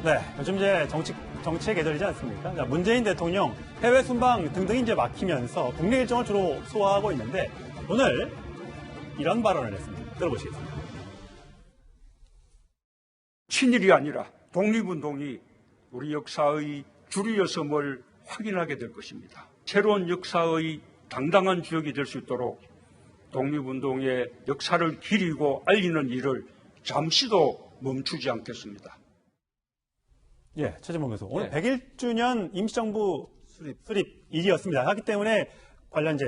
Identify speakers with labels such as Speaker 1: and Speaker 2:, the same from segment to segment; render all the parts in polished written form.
Speaker 1: 네, 요즘 이제 정치의 계절이지 않습니까? 자, 문재인 대통령 해외 순방 등등이 이제 막히면서 국내 일정을 주로 소화하고 있는데 오늘 이런 발언을 했습니다. 들어보시겠습니다.
Speaker 2: 친일이 아니라 독립운동이 우리 역사의 줄이었음을 확인하게 될 것입니다. 새로운 역사의 당당한 주역이 될 수 있도록 독립운동의 역사를 기리고 알리는 일을 잠시도 멈추지 않겠습니다.
Speaker 1: 예, 최재봉 교수. 오늘 101주년 임시정부 수립일이었습니다. 하기 때문에 관련 이제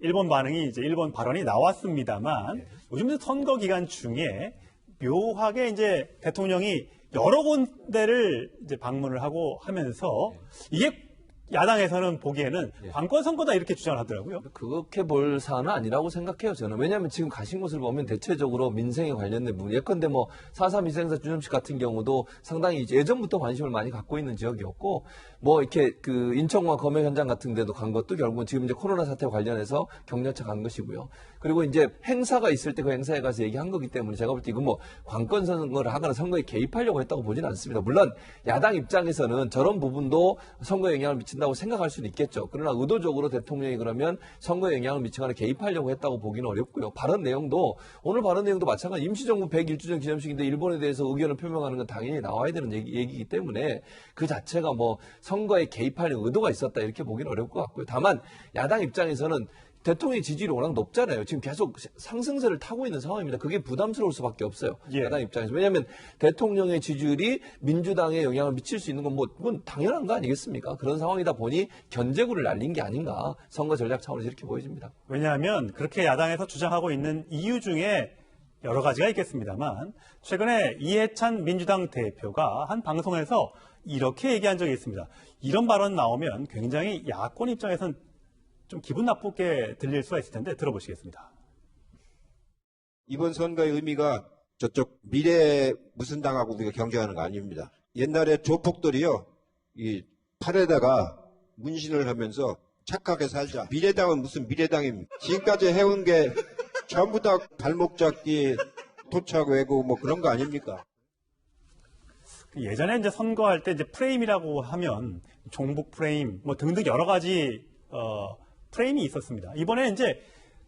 Speaker 1: 일본 반응이 이제 일본 발언이 나왔습니다만 요즘 선거 기간 중에 묘하게 이제 대통령이 여러 군데를 이제 방문을 하고 하면서 이게 야당에서는 보기에는 관권 선거다 이렇게 주장을 하더라고요.
Speaker 3: 그렇게 볼 사안은 아니라고 생각해요, 저는. 왜냐하면 지금 가신 곳을 보면 대체적으로 민생에 관련된 부분. 예컨대 뭐 4.3 희생자 주점식 같은 경우도 상당히 이제 예전부터 관심을 많이 갖고 있는 지역이었고, 뭐 이렇게 그 인천과 검역 현장 같은 데도 간 것도 결국은 지금 이제 코로나 사태와 관련해서 격려차 간 것이고요. 그리고 이제 행사가 있을 때 그 행사에 가서 얘기한 거기 때문에 제가 볼 때 이건 뭐 관권 선거를 하거나 선거에 개입하려고 했다고 보지는 않습니다. 물론 야당 입장에서는 저런 부분도 선거에 영향을 미친다고 생각할 수는 있겠죠. 그러나 의도적으로 대통령이 그러면 선거에 영향을 미치거나 개입하려고 했다고 보기는 어렵고요. 발언 내용도 오늘 발언 내용도 마찬가지 임시정부 101주년 기념식인데 일본에 대해서 의견을 표명하는 건 당연히 나와야 되는 얘기이기 때문에 그 자체가 뭐 선거에 개입하려는 의도가 있었다 이렇게 보기는 어려울 것 같고요. 다만 야당 입장에서는 대통령의 지지율이 워낙 높잖아요. 지금 계속 상승세를 타고 있는 상황입니다. 그게 부담스러울 수밖에 없어요. 야당 입장에서. 왜냐하면 대통령의 지지율이 민주당에 영향을 미칠 수 있는 건 뭐 그건 당연한 거 아니겠습니까? 그런 상황이다 보니 견제구를 날린 게 아닌가. 선거 전략 차원에서 이렇게 보여집니다.
Speaker 1: 왜냐하면 그렇게 야당에서 주장하고 있는 이유 중에 여러 가지가 있겠습니다만 최근에 이해찬 민주당 대표가 한 방송에서 이렇게 얘기한 적이 있습니다. 이런 발언 나오면 굉장히 야권 입장에서는 좀 기분 나쁘게 들릴 수가 있을 텐데 들어보시겠습니다.
Speaker 4: 이번 선거의 의미가 저쪽 미래 무슨 당하고 우리가 경쟁하는 거 아닙니다. 옛날에 조폭들이요, 이 팔에다가 문신을 하면서 착하게 살자. 미래당은 무슨 미래당입니까? 지금까지 해온 게 전부 다 발목 잡기, 토착 외고 뭐 그런 거 아닙니까?
Speaker 1: 예전에 이제 선거할 때 이제 프레임이라고 하면 종북 프레임 뭐 등등 여러 가지 프레임이 있었습니다. 이번에 이제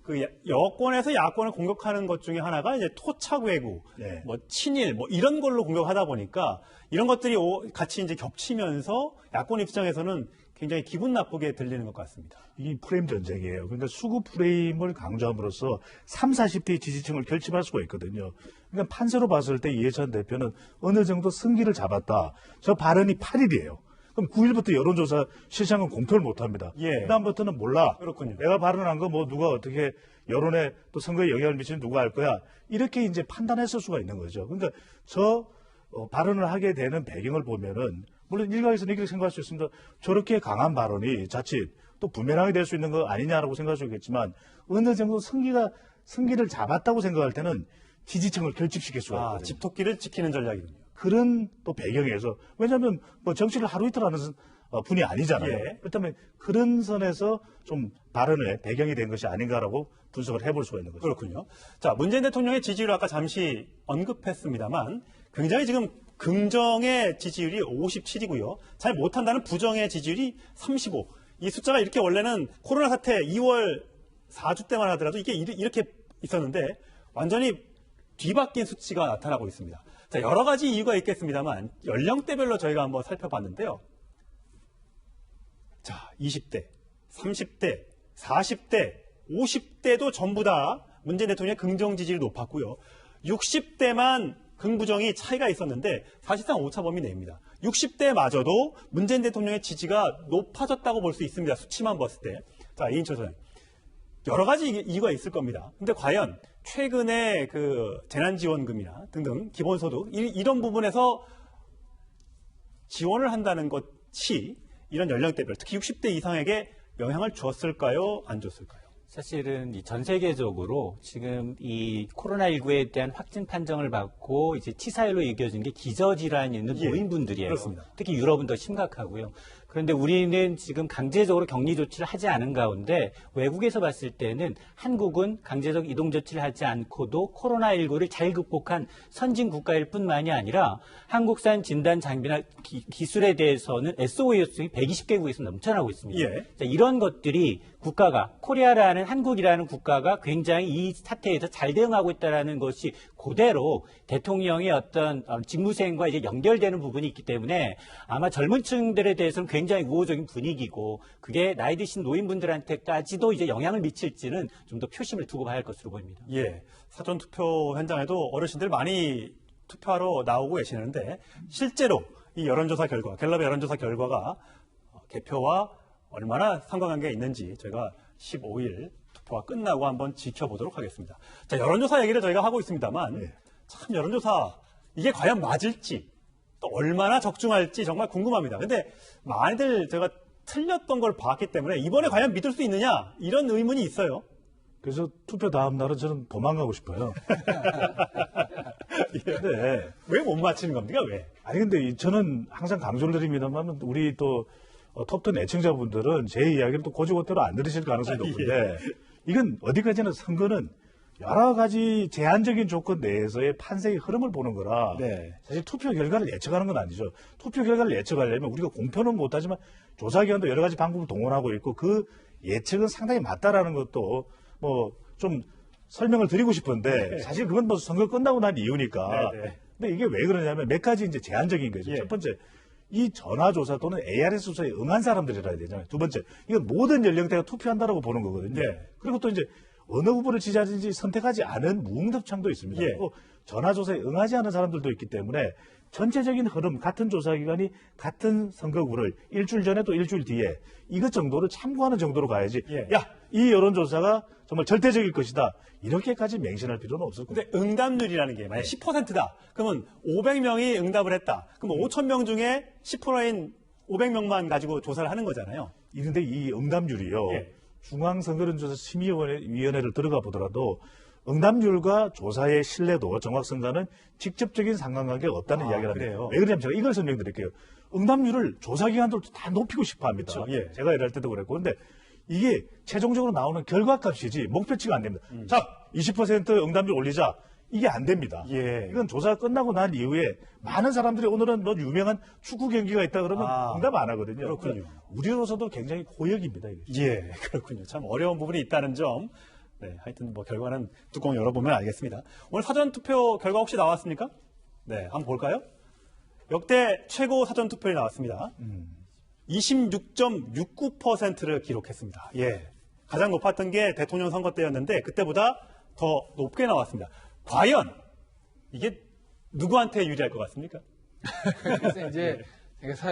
Speaker 1: 그 여권에서 야권을 공격하는 것 중에 하나가 이제 토착 왜구, 뭐 친일, 뭐 이런 걸로 공격하다 보니까 이런 것들이 같이 이제 겹치면서 야권 입장에서는 굉장히 기분 나쁘게 들리는 것 같습니다.
Speaker 5: 이 프레임 전쟁이에요. 그러니까 수구 프레임을 강조함으로써 30, 40대의 지지층을 결집할 수가 있거든요. 그러니까 판세로 봤을 때 이해찬 대표는 어느 정도 승기를 잡았다. 저 발언이 8일이에요. 그럼 9일부터 여론조사 실시한 건 공표를 못 합니다. 그다음부터는 몰라.
Speaker 1: 그렇군요.
Speaker 5: 내가 발언한 거 뭐 누가 어떻게 여론에 또 선거에 영향을 미치는 누가 알 거야. 이렇게 이제 판단했을 수가 있는 거죠. 그러니까 저 발언을 하게 되는 배경을 보면은 물론 일각에서는 이렇게 생각할 수 있습니다. 저렇게 강한 발언이 자칫 또 부메랑이 될 수 있는 거 아니냐라고 생각할 수 있겠지만 어느 정도 승기를 잡았다고 생각할 때는 지지층을 결집시킬 수가 있거든요.
Speaker 1: 집토끼를 지키는 전략이군요.
Speaker 5: 그런 또 배경에서 왜냐하면 뭐 정치를 하루 이틀 하는 분이 아니잖아요. 그렇다면 그런 선에서 좀 발언의 배경이 된 것이 아닌가라고 분석을 해볼 수가 있는 거죠.
Speaker 1: 그렇군요. 자, 문재인 대통령의 지지율 아까 잠시 언급했습니다만 굉장히 지금 긍정의 지지율이 57이고요. 잘 못한다는 부정의 지지율이 35. 이 숫자가 이렇게 원래는 코로나 사태 2월 4주 때만 하더라도 이게 이렇게 있었는데 완전히 뒤바뀐 수치가 나타나고 있습니다. 자, 여러 가지 이유가 있겠습니다만 연령대별로 저희가 한번 살펴봤는데요. 자, 20대, 30대, 40대, 50대도 전부 다 문재인 대통령의 긍정 지지율이 높았고요. 60대만 긍부정이 차이가 있었는데 사실상 오차 범위 내입니다. 60대마저도 문재인 대통령의 지지가 높아졌다고 볼 수 있습니다. 수치만 봤을 때. 자, 이인철 소장. 여러 가지 이유가 있을 겁니다. 근데 과연 최근에 그 재난지원금이나 등등 기본소득 이런 부분에서 지원을 한다는 것이 이런 연령대별, 특히 60대 이상에게 영향을 줬을까요? 안 줬을까요?
Speaker 6: 사실은 전 세계적으로 지금 이 코로나19에 대한 확진 판정을 받고 이제 치사율로 이겨진 게 기저질환이 있는 노인분들이에요.
Speaker 1: 그렇습니다.
Speaker 6: 특히 유럽은 더 심각하고요. 그런데 우리는 지금 강제적으로 격리 조치를 하지 않은 가운데 외국에서 봤을 때는 한국은 강제적 이동 조치를 하지 않고도 코로나19를 잘 극복한 선진 국가일 뿐만이 아니라 한국산 진단 장비나 기술에 대해서는 SOA 요청이 120개국에서 넘쳐나고 있습니다.
Speaker 1: 예.
Speaker 6: 자, 이런 것들이 국가가 코리아라는 한국이라는 국가가 굉장히 이 사태에서 잘 대응하고 있다는 것이 그대로 대통령의 어떤 직무수행과 이제 연결되는 부분이 있기 때문에 아마 젊은 층들에 대해서는 굉장히 우호적인 분위기고 그게 나이 드신 노인분들한테까지도 이제 영향을 미칠지는 좀 더 표심을 두고 봐야 할 것으로 보입니다.
Speaker 1: 예, 사전 투표 현장에도 어르신들 많이 투표하러 나오고 계시는데 실제로 이 여론조사 결과, 갤럽의 여론조사 결과가 개표와 얼마나 상관관계가 있는지 저희가 15일 투표가 끝나고 한번 지켜보도록 하겠습니다. 자, 여론조사 얘기를 저희가 하고 있습니다만 참 여론조사 이게 과연 맞을지 또 얼마나 적중할지 정말 궁금합니다. 근데 많이들 제가 틀렸던 걸 봤기 때문에 이번에 과연 믿을 수 있느냐 이런 의문이 있어요.
Speaker 5: 그래서 투표 다음 날은 저는 도망가고 싶어요. 근데
Speaker 1: 왜 못 맞히는 겁니까? 왜?
Speaker 5: 아니 근데 저는 항상 강조를 드립니다만 우리 또 톱10 애청자분들은 제 이야기를 또 고지고대로 안 들으실 가능성이 높은데 이건 어디까지나 선거는 여러 가지 제한적인 조건 내에서의 판세의 흐름을 보는 거라
Speaker 1: 네.
Speaker 5: 사실 투표 결과를 예측하는 건 아니죠. 투표 결과를 예측하려면 우리가 공표는 못하지만 조사기관도 여러 가지 방법을 동원하고 있고 그 예측은 상당히 맞다라는 것도 뭐 좀 설명을 드리고 싶은데 사실 그건 뭐 선거 끝나고 난 이유니까.
Speaker 1: 네, 네.
Speaker 5: 근데 이게 왜 그러냐면 몇 가지 이제 제한적인 거죠.
Speaker 1: 예.
Speaker 5: 첫 번째, 이 전화조사 또는 ARS 조사에 응한 사람들이라 해야 되잖아요. 두 번째, 이건 모든 연령대가 투표한다라고 보는 거거든요.
Speaker 1: 네.
Speaker 5: 그리고 또 이제 어느 후보를 지지하든지 선택하지 않은 무응답창도 있습니다.
Speaker 1: 예.
Speaker 5: 그리고 전화조사에 응하지 않은 사람들도 있기 때문에 전체적인 흐름, 같은 조사기관이 같은 선거구를 일주일 전에 또 일주일 뒤에 이것 정도를 참고하는 정도로 가야지.
Speaker 1: 예.
Speaker 5: 야, 이 여론조사가 정말 절대적일 것이다. 이렇게까지 맹신할 필요는 없을 겁니다.
Speaker 1: 근데 응답률이라는 게 만약 10%다. 그러면 500명이 응답을 했다. 그럼 5,000명 중에 10%인 500명만 가지고 조사를 하는 거잖아요.
Speaker 5: 그런데 이 응답률이요.
Speaker 1: 예.
Speaker 5: 중앙선거론조사 심의위원회를 들어가 보더라도 응답률과 조사의 신뢰도, 정확성과는 직접적인 상관관계가 없다는 이야기를 합니다.
Speaker 1: 그래요?
Speaker 5: 왜 그러냐면 제가 이걸 설명드릴게요. 응답률을 조사기관들도 다 높이고 싶어 합니다.
Speaker 1: 그렇죠. 예.
Speaker 5: 제가 일할 때도 그랬고. 근데 이게 최종적으로 나오는 결과값이지 목표치가 안 됩니다. 자, 20% 응답률 올리자. 이게 안 됩니다.
Speaker 1: 예.
Speaker 5: 이건 조사가 끝나고 난 이후에 많은 사람들이 오늘은 뭐 유명한 축구 경기가 있다 그러면 응답 안 하거든요.
Speaker 1: 그렇군요.
Speaker 5: 그러니까 우리로서도 굉장히 고역입니다. 이게.
Speaker 1: 예, 그렇군요. 참 어려운 부분이 있다는 점. 네, 하여튼 뭐 결과는 뚜껑 열어보면 알겠습니다. 오늘 사전투표 결과 혹시 나왔습니까? 네, 한번 볼까요? 역대 최고 사전투표율이 나왔습니다. 26.69%를 기록했습니다. 예, 가장 높았던 게 대통령 선거 때였는데 그때보다 더 높게 나왔습니다. 과연 이게 누구한테 유리할 것 같습니까?
Speaker 7: 그래서 이제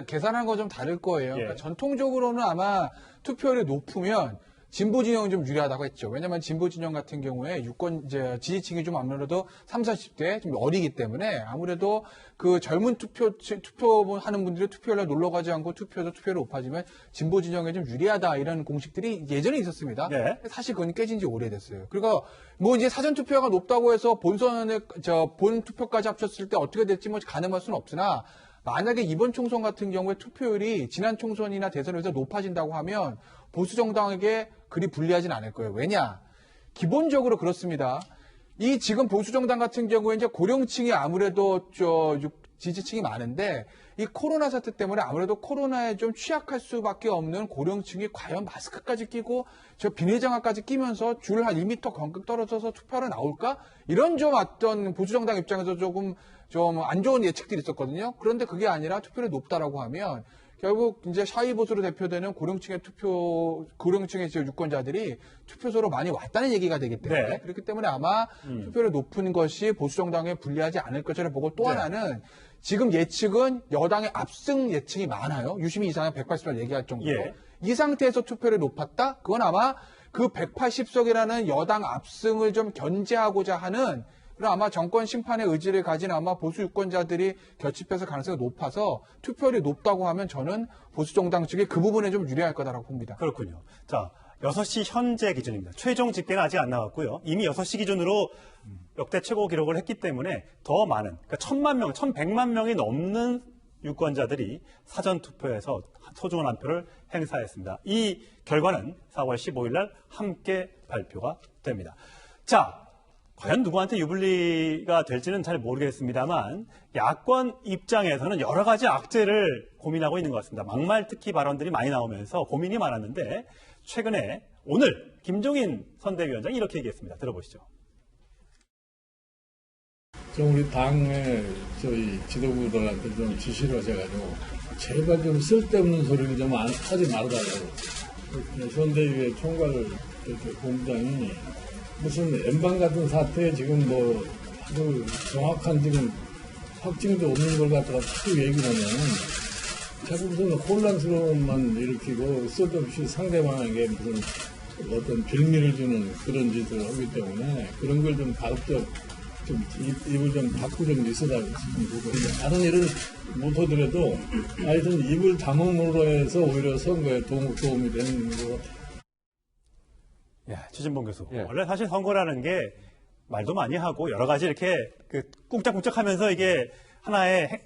Speaker 7: 계산한 거 좀 다를 거예요.
Speaker 1: 예.
Speaker 7: 그러니까 전통적으로는 아마 투표율이 높으면 진보 진영이 좀 유리하다고 했죠. 왜냐하면 진보 진영 같은 경우에 이제 지지층이 좀 아무래도 30, 40대 좀 어리기 때문에 아무래도 그 젊은 투표하는 분들이 투표율에 놀러 가지 않고 투표율이 높아지면 진보 진영에 좀 유리하다 이런 공식들이 예전에 있었습니다.
Speaker 1: 네.
Speaker 7: 사실 그건 깨진 지 오래됐어요. 그리고 뭐 이제 사전 투표가 높다고 해서 본 투표까지 합쳤을 때 어떻게 될지 뭐 가늠할 수는 없으나 만약에 이번 총선 같은 경우에 투표율이 지난 총선이나 대선에서 높아진다고 하면 보수 정당에게 그리 불리하진 않을 거예요. 왜냐? 기본적으로 그렇습니다. 이 지금 보수 정당 같은 경우에 이제 고령층이 아무래도 지지층이 많은데 이 코로나 사태 때문에 아무래도 코로나에 좀 취약할 수밖에 없는 고령층이 과연 마스크까지 끼고 저 비닐장갑까지 끼면서 줄 한 1m 간격 떨어져서 투표하러 나올까? 이런 좀 어떤 보수 정당 입장에서 조금 좀 안 좋은 예측들이 있었거든요. 그런데 그게 아니라 투표율이 높다라고 하면 결국 이제 샤이 보수로 대표되는 고령층의 유권자들이 투표소로 많이 왔다는 얘기가 되기 때문에
Speaker 1: 네.
Speaker 7: 그렇기 때문에 아마 투표율이 높은 것이 보수 정당에 불리하지 않을 것이라 보고 또
Speaker 1: 네.
Speaker 7: 하나는 지금 예측은 여당의 압승 예측이 많아요. 유심히 이상은 180석 얘기할 정도로.
Speaker 1: 예.
Speaker 7: 이 상태에서 투표율이 높았다? 그건 아마 그 180석이라는 여당 압승을 좀 견제하고자 하는 그럼 아마 정권 심판의 의지를 가진 아마 보수 유권자들이 결집해서 가능성이 높아서 투표율이 높다고 하면 저는 보수 정당 측이 그 부분에 좀 유리할 거다라고 봅니다.
Speaker 1: 그렇군요. 자, 6시 현재 기준입니다. 최종 집계는 아직 안 나왔고요. 이미 6시 기준으로 역대 최고 기록을 했기 때문에 더 많은, 그러니까 1,000만 명, 1,100만 명이 넘는 유권자들이 사전투표에서 소중한 한 표를 행사했습니다. 이 결과는 4월 15일 날 함께 발표가 됩니다. 자, 과연 누구한테 유불리가 될지는 잘 모르겠습니다만 야권 입장에서는 여러 가지 악재를 고민하고 있는 것 같습니다. 막말 특히 발언들이 많이 나오면서 고민이 많았는데 최근에 오늘 김종인 선대위원장이 이렇게 얘기했습니다. 들어보시죠.
Speaker 8: 좀 우리 당의 저희 지도부들한테 좀 지시를 하셔가지고 제발 좀 쓸데없는 소리를 좀 하지 말아달라고. 선대위의 총괄 본부장이 무슨 N방 같은 사태에 지금 뭐 아주 정확한 지금 확증도 없는 걸 갖다가 자꾸 얘기를 하면은 자꾸 무슨 혼란스러움만 일으키고 쓸데없이 상대방에게 무슨 어떤 빌미를 주는 그런 짓을 하기 때문에 그런 걸 좀 가급적 좀 입을 좀 닫고 좀 있어달라고 싶습니다. 다른 일을 못하더라도 하여튼 입을 다물므로 해서 오히려 선거에 도움이 되는 것 같아요.
Speaker 1: 예, 최진봉 교수.
Speaker 3: 예.
Speaker 1: 원래 사실 선거라는 게 말도 많이 하고 여러 가지 이렇게 꿍짝꿍짝 하면서 이게 하나의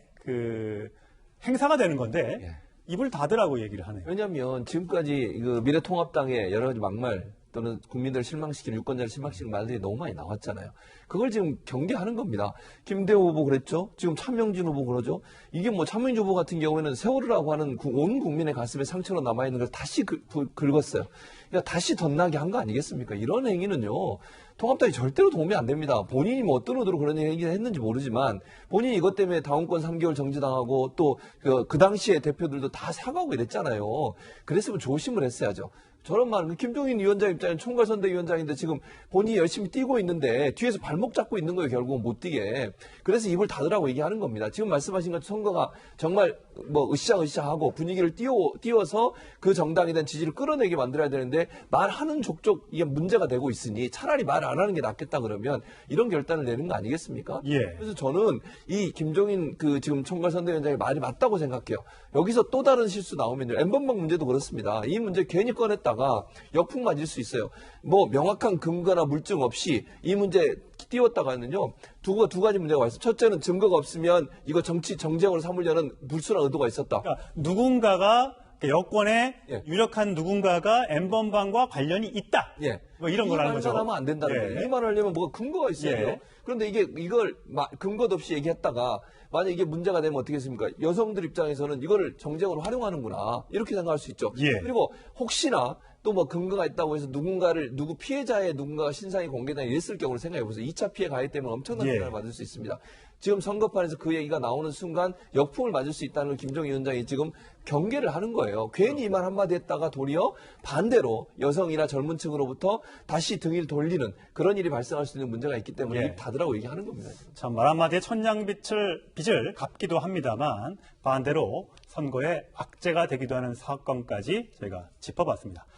Speaker 1: 행사가 되는 건데
Speaker 3: 예.
Speaker 1: 입을 닫으라고 얘기를 하네요.
Speaker 3: 왜냐하면 지금까지 그 미래통합당의 여러 가지 막말 또는 국민들을 실망시키는 유권자를 실망시키는 말들이 너무 많이 나왔잖아요. 그걸 지금 경계하는 겁니다. 김대호 후보 그랬죠. 지금 차명진 후보 그러죠. 이게 뭐 차명진 후보 같은 경우에는 세월이라고 하는 온 국민의 가슴에 상처로 남아있는 걸 다시 긁었어요. 그러니까 다시 덧나게 한 거 아니겠습니까? 이런 행위는요. 통합당이 절대로 도움이 안 됩니다. 본인이 뭐 어떤 의도로 그런 얘기를 했는지 모르지만 본인이 이것 때문에 당원권 3개월 정지당하고 또 그 당시에 대표들도 다 사과하고 이랬잖아요. 그랬으면 조심을 했어야죠. 저런 말은 김종인 위원장 입장엔 총괄선대위원장인데 지금 본인이 열심히 뛰고 있는데 뒤에서 발목 잡고 있는 거예요. 결국은 못 뛰게. 그래서 입을 닫으라고 얘기하는 겁니다. 지금 말씀하신 것처럼 선거가 정말 뭐 으쌰으쌰하고 분위기를 띄워서 그 정당에 대한 지지를 끌어내게 만들어야 되는데 말하는 족족 이게 문제가 되고 있으니 차라리 말 안 하는 게 낫겠다 그러면 이런 결단을 내는 거 아니겠습니까?
Speaker 1: 예.
Speaker 3: 그래서 저는 이 김종인 지금 총괄선대위원장의 말이 맞다고 생각해요. 여기서 또 다른 실수 나오면요. N번방 문제도 그렇습니다. 이 문제 괜히 꺼냈다가 역풍 맞을 수 있어요. 뭐 명확한 근거나 물증 없이 이 문제 띄웠다가는요. 두 가지 문제가 있어요. 첫째는 증거가 없으면 이거 정쟁으로 삼으려는 불순한 의도가 있었다.
Speaker 1: 그러니까 누군가가 여권에
Speaker 3: 예.
Speaker 1: 유력한 누군가가 N번방과 관련이 있다.
Speaker 3: 예.
Speaker 1: 뭐 이런 거라는 거죠.
Speaker 3: 하면 안 된다는
Speaker 1: 예.
Speaker 3: 거예요. 이 말을 하려면 뭐가 근거가 있어야 돼요.
Speaker 1: 예.
Speaker 3: 그런데 이걸 근거도 없이 얘기했다가 만약 이게 문제가 되면 어떻게 했습니까? 여성들 입장에서는 이거를 정쟁으로 활용하는구나 이렇게 생각할 수 있죠.
Speaker 1: 예.
Speaker 3: 그리고 혹시나 또 뭐 근거가 있다고 해서 누구 피해자의 누군가가 신상이 공개되나 이랬을 경우를 생각해 보세요. 2차 피해 가해 때문에 엄청난
Speaker 1: 예.
Speaker 3: 피해를 받을 수 있습니다. 지금 선거판에서 그 얘기가 나오는 순간 역풍을 맞을 수 있다는 걸 김종인 위원장이 지금 경계를 하는 거예요. 괜히 이 말 한마디 했다가 도리어 반대로 여성이나 젊은 층으로부터 다시 등을 돌리는 그런 일이 발생할 수 있는 문제가 있기 때문에
Speaker 1: 예.
Speaker 3: 입 닫으라고 얘기하는 겁니다.
Speaker 1: 참 말 한마디에 천냥빚을 갚기도 합니다만 반대로 선거에 악재가 되기도 하는 사건까지 저희가 짚어봤습니다.